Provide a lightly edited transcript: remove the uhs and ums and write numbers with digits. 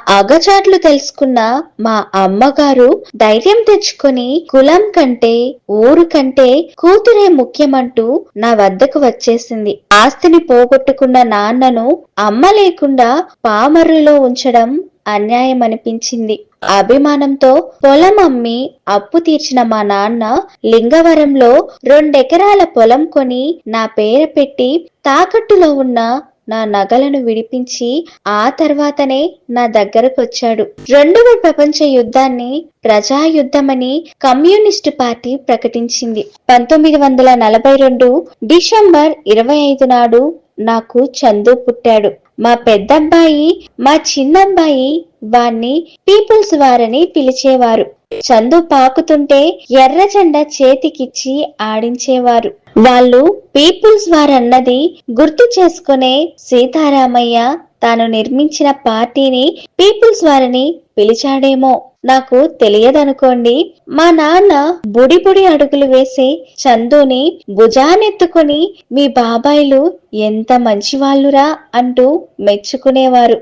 అగచాట్లు తెలుసుకున్న మా అమ్మగారు ధైర్యం తెచ్చుకొని కులం కంటే ఊరు కంటే కూతురే ముఖ్యమంటూ నా వద్దకు వచ్చేసింది. ఆస్తిని పోగొట్టుకున్న నాన్నను అమ్మ లేకుండా పామరులో ఉంచడం అన్యాయం అనిపించింది. అభిమానంతో పొలం అమ్మి అప్పు తీర్చిన మా నాన్న లింగవరంలో 2 ఎకరాల పొలం కొని నా పేర పెట్టి తాకట్టులో ఉన్న నా నగలను విడిపించి ఆ తర్వాతనే నా దగ్గరకొచ్చాడు. 2వ ప్రపంచ యుద్ధాన్ని ప్రజాయుద్ధమని కమ్యూనిస్టు పార్టీ ప్రకటించింది. 1942 డిసెంబర్ 25 నాడు నాకు చందు పుట్టాడు. మా పెద్దబ్బాయి, మా చిన్నబ్బాయి వాణ్ణి పీపుల్స్ వారని పిలిచేవారు. చందు పాకుతుంటే ఎర్ర జెండా చేతికిచ్చి ఆడించేవారు. వాళ్ళు పీపుల్స్ వారన్నది గుర్తు చేసుకునే సీతారామయ్య తాను నిర్మించిన పార్టీని పీపుల్స్ వారని పిలిచాడేమో నాకు తెలియదనుకోండి. మా నాన్న బుడి బుడి అడుగులు వేసి చందుని భుజానెత్తుకుని మీ బాబాయిలు ఎంత మంచివాళ్ళురా అంటూ మెచ్చుకునేవారు.